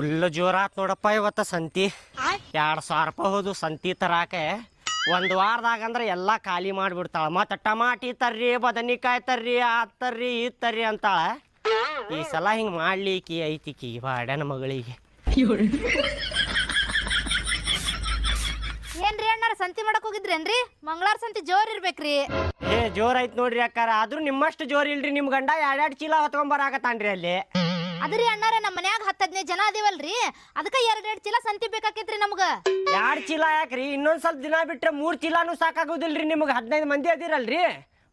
Full ಜೋರಾತ್ ನೋಡಪ್ಪ ಇವತ್ತ ಸಂತಿ 2,000 ರೂಪಾಯಿ ಹೋದು ಸಂತಿ ತರಾಕೆ ಒಂದು ವಾರದಾಗಂದ್ರೆ ಎಲ್ಲ ಖಾಲಿ ಮಾಡಿಬಿಡ್ತಾಳ. ಮತ್ತು ಟಮಾಟಿ ತರ್ರಿ, ಬದನಿಕಾಯಿ ತರ್ರಿ, ಅದು ತರ್ರಿ, ಇದು ತರ್ರಿ ಅಂತಾಳ. ಈ ಸಲ ಹಿಂಗೆ ಮಾಡ್ಲಿಕ್ಕೆ ಐತಿಕಿ ಬಾಡ್ಯಾನ ಮಗಳಿಗೆ. ಏನ್ರಿ ಅಣ್ಣಾರ ಸಂತಿ ಮಾಡಕ್ ಹೋಗಿದ್ರೇನ್ರಿ? ಮಂಗಳಾರ ಸಂತಿ ಜೋರ್ ಇರ್ಬೇಕ್ರಿ. ಜೋರ್ ಐತ್ ನೋಡ್ರಿ ಅಕ್ಕಾರ. ಆದ್ರೂ ನಿಮ್ಮಷ್ಟು ಜೋರ್ ಇಲ್ರಿ. ನಿಮ್ ಗಂಡ 2 ಚೀಲ ಹೊತ್ಕೊಂಬರಾಕತ್ತಾನ್ರಿ ಅಲ್ಲಿ. ಅದ್ರಿ ಅಣ್ಣಾರ ನಮ್ಮ ಮನ್ಯಾಗ 10-15 ಜನ ಅದೀವಲ್ರಿ, ಅದಕ್ಕೆ 2 ಚೀಲ ಸಂತಿ ಬೇಕಾಕೈತ್ರಿ ನಮ್ಗ. 2 ಚೀಲ ಯಾಕ್ರಿ? ಇನ್ನೊಂದ್ ಸ್ವಲ್ಪ ದಿನ ಬಿಟ್ರೆ 3 ಚೀಲಾನು ಸಾಕಾಗುದಿಲ್ರಿ ನಿಮ್ಗೆ. 15 ಮಂದಿ ಅದಿರಲ್ರಿ,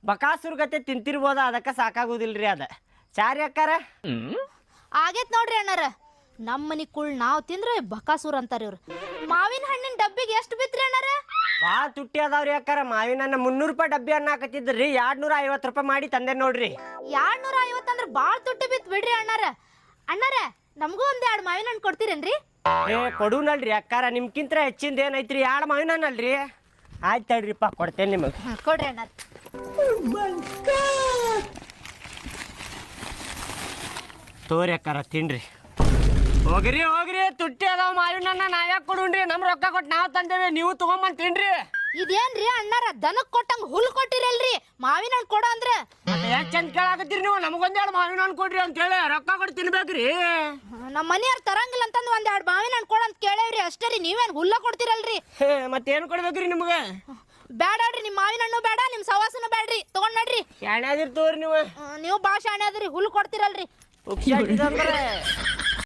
ಬಕಾಸುರ್ ಗತೆ ತಿಂತಿರ್ಬೋದ, ಅದಕ್ಕೆ ಸಾಕಾಗುದಿಲ್ರಿ ಅದ. ಚಾರಿ ಅಕ್ಕಾರ ಆಗೇತ್ ನೋಡ್ರಿ ಅಣ್ಣಾರ. ನಮ್ಮ ಮನಿ ಕುಳ್ ನಾವ್ ತಿಂದ್ರೆ ಬಕಾಸೂರ್ ಅಂತಾರ ಇವ್ರು. ಮಾವಿನ ಹಣ್ಣಿನ ಡಬ್ಬಿಗೆ ಎಷ್ಟು ಬಿತ್ರಿ ಅಣ್ಣಾರ? ಭಾಳ ತುಟ್ಟಿ ಅದಾವ್ರಿ ಅಕ್ಕಾರ. ಮಾವಿನ ಹಣ್ಣು 300 ರೂಪಾಯಿ ಡಬ್ಬಿ ಅನ್ನಾಕತ್ತಿದ್ರಿ, 250 ರೂಪಾಯಿ ಮಾಡಿ ತಂದೆ ನೋಡ್ರಿ. 250 ಅಂದ್ರೆ ಬಾಳ್ ತುಟ್ಟಿ ಬಿತ್ ಬಿಡ್ರಿ ಅಣ್ಣಾರ. ಅಣ್ಣಾರ ನಮಗೂ ಒಂದ್ 2 ಮಾವಿನ ಹಣ್ಣು ಕೊಡ್ತೀರೇನ್ರಿ? ಕೊಡುನಲ್ರಿ ಅಕ್ಕಾರ, ನಿಮ್ಕಿಂತ ಹೆಚ್ಚಿಂದ ಏನೈತ್ರಿ? 2 ಮಾವಿನ ಹಣ್ಣಲ್ರಿ. ಆಯ್ತು ತಡ್ರಿಪ್ಪ, ಕೊಡ್ತೇನೆ ನಿಮಗೆ. ಕೊಡ್ರಿ ಅಣ್ಣಾರ. ತೋರಿ ಅಕ್ಕಾರ, ತಿನ್ರಿ. ಹೋಗ್ರಿ ಹೋಗ್ರಿ, ತುಟ್ಟಿ ಅದಾವ ಮಾವಿನ ಹಣ್ಣ ನಾವ್ಯಾಕೆ ಕೊಡುನ್ರಿ? ನಮ್ ರೊಕ್ಕ ಕೊಟ್ಟು ನಾವ್ ತಂದೇವಿ, ನೀವು ತಗೊಂಬಂದ್ ತಿನ್ರಿ. ಇದೇನ್ರಿ ಅಣ್ಣಾರ ದನಕ್ ಕೊಟ್ಟಂಗ ಹುಲ್ ಕೊಟ್ಟಿರಲ್ರಿ, ಮಾವಿನ ಹಣ್ಣು ಕೊಡ ಅಂದ್ರ ಯಾಕೆ ಚಂದ ಕೇಳಾಕತ್ತೀರಿ ನೀವು? ನಮಗೊಂದೆರಡು ಮಾವಿನ ಹಣ್ಣು ಕೊಡ್ರಿ ಅಂತ ಹೇಳಿ ರೊಕ್ಕ ಕೊಟ್ಟು ತಿನ್ಬೇಕ್ರಿ. ನಮ್ಮ ಮನೆಯವ್ರು ತರಂಗಿಲ್ಲ ಅಂತಂದು 1-2 ಮಾವಿನ ಹಣ್ಣು ಕೊಡ ಅಂತ ಕೇಳೇವ್ರಿ ಅಷ್ಟೇ ರೀ. ನೀವೇನ್ ಹುಲ್ಲ ಕೊಡ್ತಿರಲ್ರಿ? ಮತ್ತೇನು ಕೊಡ್ಬೇಕ್ರಿ ನಿಮ್ಗೆ? ಬೇಡ್ರಿ, ನಿಮ್ ಮಾವಿನ ಹಣ್ಣು ಬೇಡ, ನಿಮ್ ಸವಾಸನು ಬೇಡ್ರಿ, ತಗೊಂಡ್ ನಡ್ರಿ. ಶಾಣೆ ಅದಿರ್ ತೋರಿ ನೀವು. ನೀವು ಭಾಳ ಶಾಣೆ ಅದ್ರಿ, ಹುಲ್ ಕೊಡ್ತಿರಲ್ರಿ. ಉಪ್ಸಾಟಿದಂದ್ರೆ